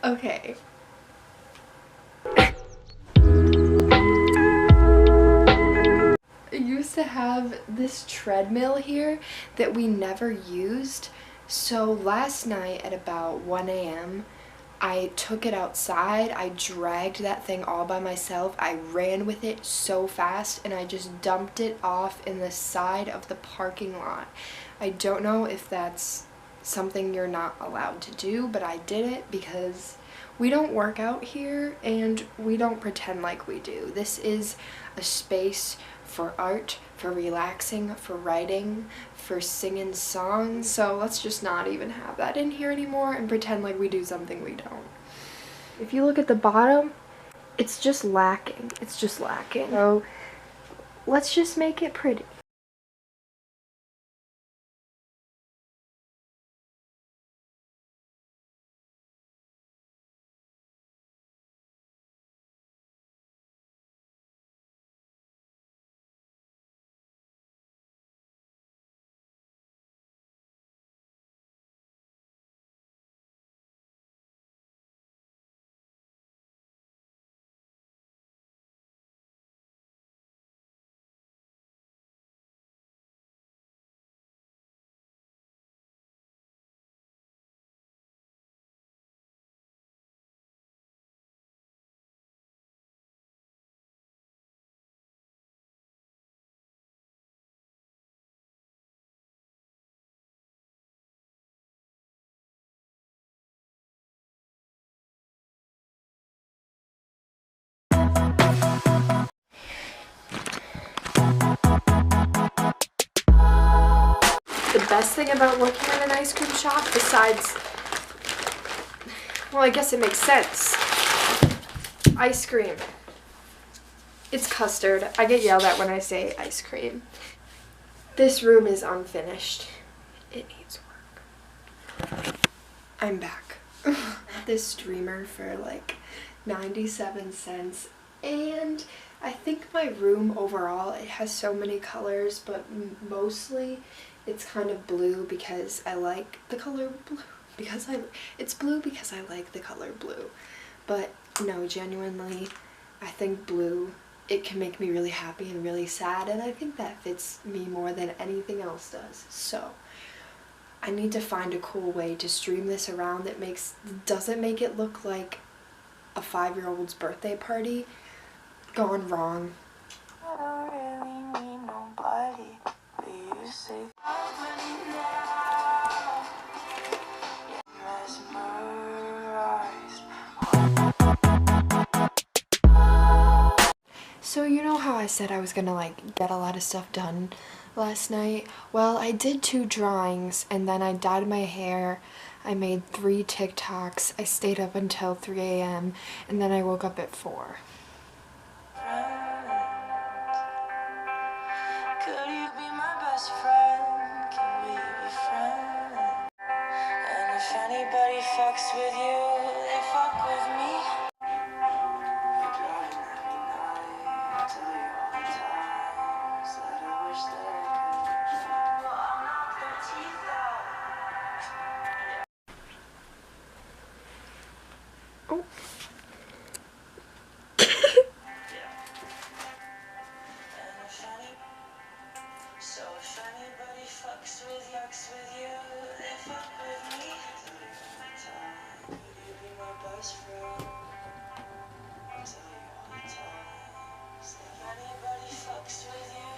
Okay. I used to have this treadmill here that we never used. So last night at about 1 a.m. I took it outside, I dragged that thing all by myself, I ran with it so fast, and I just dumped it off in the side of the parking lot. I don't know if that's something you're not allowed to do, but I did it because we don't work out here and we don't pretend like we do. This is a space for art, for relaxing, for writing, for singing songs. So let's just not even have that in here anymore and pretend like we do something we don't. If you look at the bottom, it's just lacking. It's just lacking. So let's just make it pretty. The best thing about working in an ice cream shop, besides, well, I guess it makes sense. Ice cream. It's custard. I get yelled at when I say ice cream. This room is unfinished. It needs work. I'm back. This streamer for like 97 cents. And I think my room overall, it has so many colors, but mostly it's kind of blue because I like the color blue. It's blue because I like the color blue. But no, genuinely, I think blue, it can make me really happy and really sad, and I think that fits me more than anything else does. So I need to find a cool way to stream this around that doesn't make it look like a 5-year-old's birthday party gone wrong. I don't really need nobody, but you say So you know how I said I was gonna like get a lot of stuff done last night? Well, I did 2 drawings and then I dyed my hair. I made 3 TikToks. I stayed up until 3 a.m. and then I woke up at 4. Could you be my best friend? Can we be friends? And if anybody fucks with you, they fuck with me. You're driving at midnight. I tell you all the times that I wish that I could. Well, I'll knock their teeth out. Oh. So if anybody fucks with you, they fuck with me. Tell you all the time, could you be my best friend? I'll tell you all the time. So if anybody fucks with you,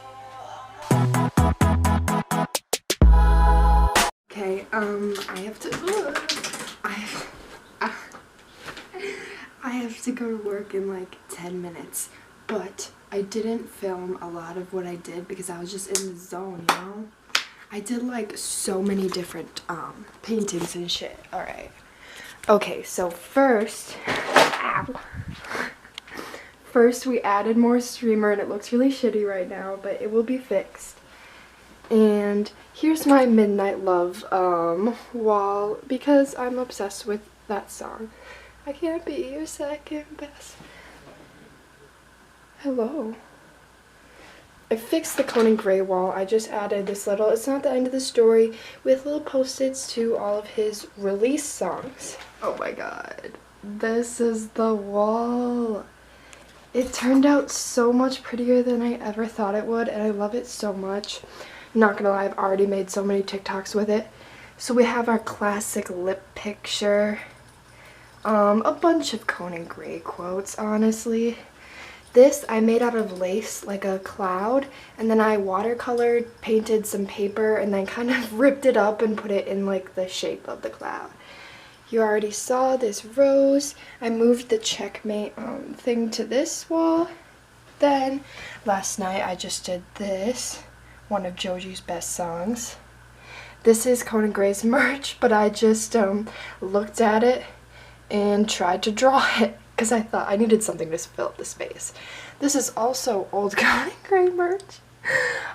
okay, I have to go to work in like 10 minutes, but I didn't film a lot of what I did because I was just in the zone, you know? I did like so many different paintings and shit. Alright. Okay, so first we added more streamer and it looks really shitty right now, but it will be fixed. And here's my Midnight Love wall because I'm obsessed with that song. I can't be your second best. Hello. I fixed the Conan Gray wall. I just added this little, it's not the end of the story, with little post-its to all of his release songs. Oh my god. This is the wall. It turned out so much prettier than I ever thought it would, and I love it so much. I'm not gonna lie, I've already made so many TikToks with it. So we have our classic lip picture. A bunch of Conan Gray quotes, honestly. This I made out of lace, like a cloud, and then I watercolored, painted some paper, and then kind of ripped it up and put it in like the shape of the cloud. You already saw this rose. I moved the checkmate thing to this wall. Then last night I just did this, one of Joji's best songs. This is Conan Gray's merch, but I just looked at it and tried to draw it because I thought I needed something to fill up the space. This is also old Conan Gray merch.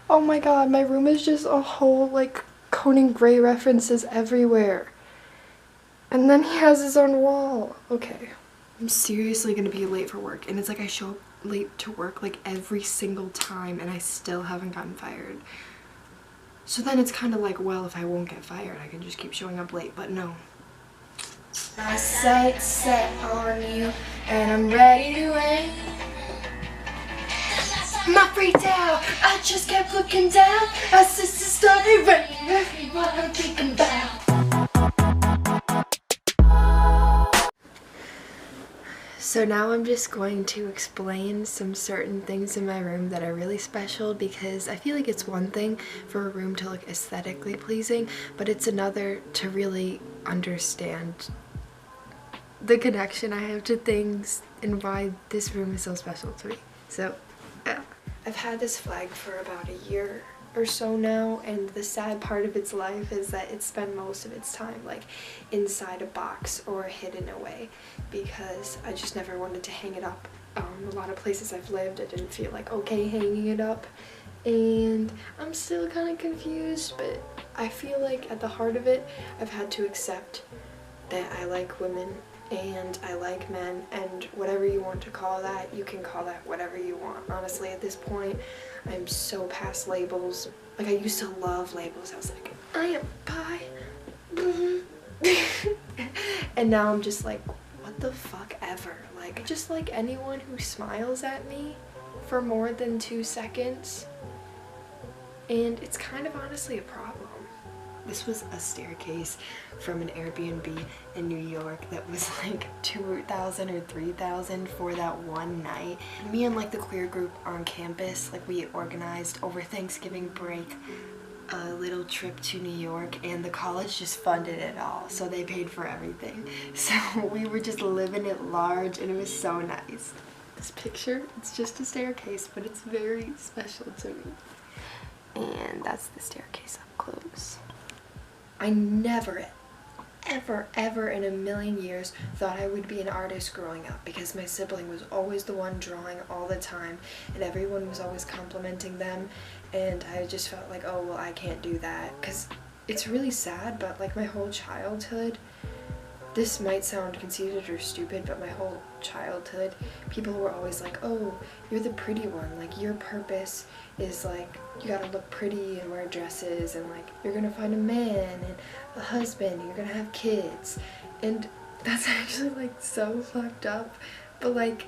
Oh my god, my room is just a whole like Conan Gray references everywhere. And then he has his own wall. Okay. I'm seriously gonna be late for work, and it's like I show up late to work like every single time and I still haven't gotten fired. So then it's kind of like, well, if I won't get fired, I can just keep showing up late, but no. My sights set on you, and I'm ready to win. My freaked out, I just kept looking down. My sister started running, what I'm thinking about. So now I'm just going to explain some certain things in my room that are really special, because I feel like it's one thing for a room to look aesthetically pleasing, but it's another to really understand the connection I have to things and why this room is so special to me. So yeah. I've had this flag for about a year or so now, and the sad part of its life is that it spent most of its time like inside a box or hidden away, because I just never wanted to hang it up. A lot of places I've lived, I didn't feel like okay hanging it up, and I'm still kind of confused, but I feel like at the heart of it I've had to accept that I like women and I like men, and whatever you want to call that, you can call that whatever you want. Honestly, at this point, I'm so past labels. Like, I used to love labels. I was like, I am bi. And now I'm just like, what the fuck ever. Like, just like anyone who smiles at me for more than 2 seconds. And it's kind of honestly a problem. This was a staircase from an Airbnb in New York that was like $2,000 or $3,000 for that one night. Me and like the queer group on campus, like we organized over Thanksgiving break a little trip to New York, and the college just funded it all, so they paid for everything. So we were just living it large, and it was so nice. This picture, it's just a staircase, but it's very special to me. And that's the staircase up close. I never, ever in a million years thought I would be an artist growing up, because my sibling was always the one drawing all the time and everyone was always complimenting them, and I just felt like, oh well, I can't do that. Because it's really sad, but like my whole childhood, this might sound conceited or stupid, but my whole childhood, people were always like, oh, you're the pretty one, like your purpose is like you gotta look pretty and wear dresses, and like you're gonna find a man and a husband, you're gonna have kids. And that's actually like so fucked up, but like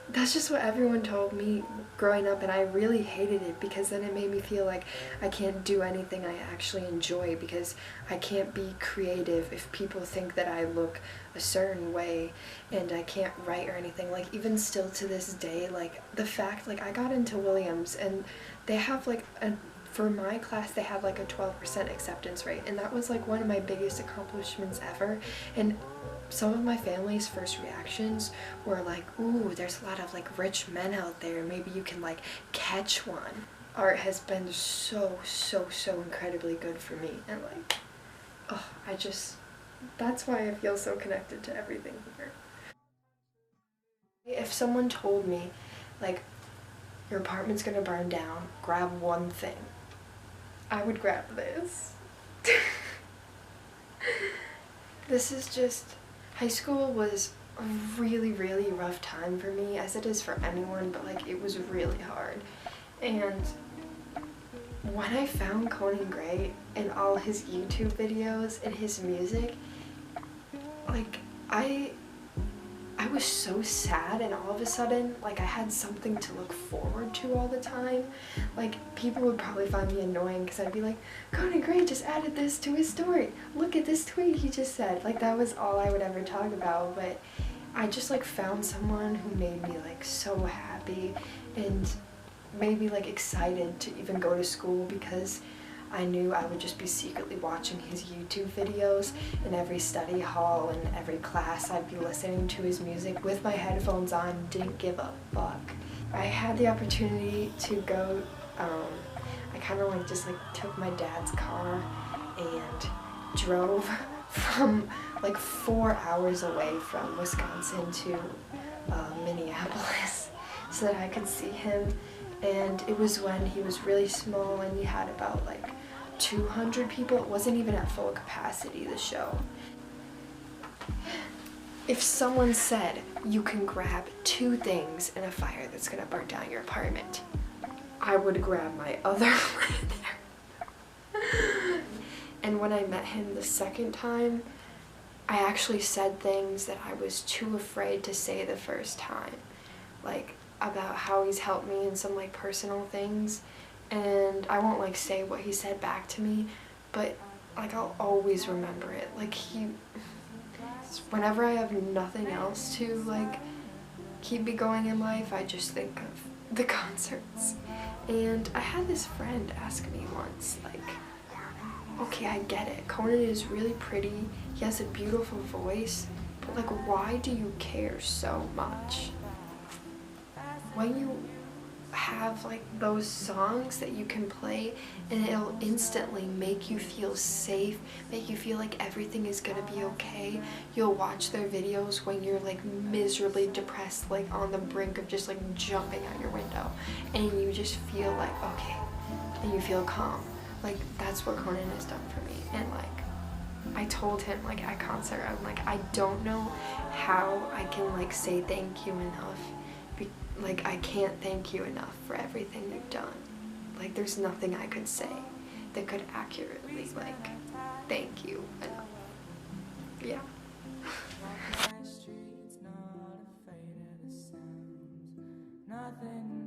that's just what everyone told me growing up, and I really hated it, because then it made me feel like I can't do anything I actually enjoy, because I can't be creative if people think that I look a certain way, and I can't write or anything. Like even still to this day, like the fact, like I got into Williams and they have like for my class they have like a 12% acceptance rate, and that was like one of my biggest accomplishments ever. And some of my family's first reactions were like, ooh, there's a lot of like rich men out there, maybe you can like catch one. Art has been so incredibly good for me, and like, oh, that's why I feel so connected to everything here. If someone told me like your apartment's gonna burn down, grab one thing, I would grab this. This is just, high school was a really rough time for me, as it is for anyone, but like it was really hard. And when I found Conan Gray and all his YouTube videos and his music, like I was so sad, and all of a sudden, like, I had something to look forward to all the time. Like, people would probably find me annoying because I'd be like, Conan Gray just added this to his story. Look at this tweet he just said. Like, that was all I would ever talk about, but I just, like, found someone who made me, like, so happy and made me, like, excited to even go to school, because I knew I would just be secretly watching his YouTube videos in every study hall and every class. I'd be listening to his music with my headphones on, didn't give a fuck. I had the opportunity to go, I kind of like just like took my dad's car and drove from like 4 hours away from Wisconsin to Minneapolis so that I could see him. And it was when he was really small and he had about like 200 people. It wasn't even at full capacity, the show. If someone said you can grab 2 things in a fire that's gonna burn down your apartment, I would grab my other friend there. And when I met him the second time, I actually said things that I was too afraid to say the first time. Like, about how he's helped me in some like personal things, and I won't like say what he said back to me, but like I'll always remember it. Like, whenever I have nothing else to like keep me going in life, I just think of the concerts. And I had this friend ask me once, like, okay, I get it, Conan is really pretty, he has a beautiful voice, but like, why do you care so much? When you have like those songs that you can play and it'll instantly make you feel safe, make you feel like everything is gonna be okay. You'll watch their videos when you're like miserably depressed, like on the brink of just like jumping out your window, and you just feel like okay, and you feel calm. Like, that's what Conan has done for me. And like, I told him like at concert, I'm like, I don't know how I can like say thank you enough. Like, I can't thank you enough for everything you've done. Like, there's nothing I could say that could accurately, like, thank you enough. Yeah. Nothing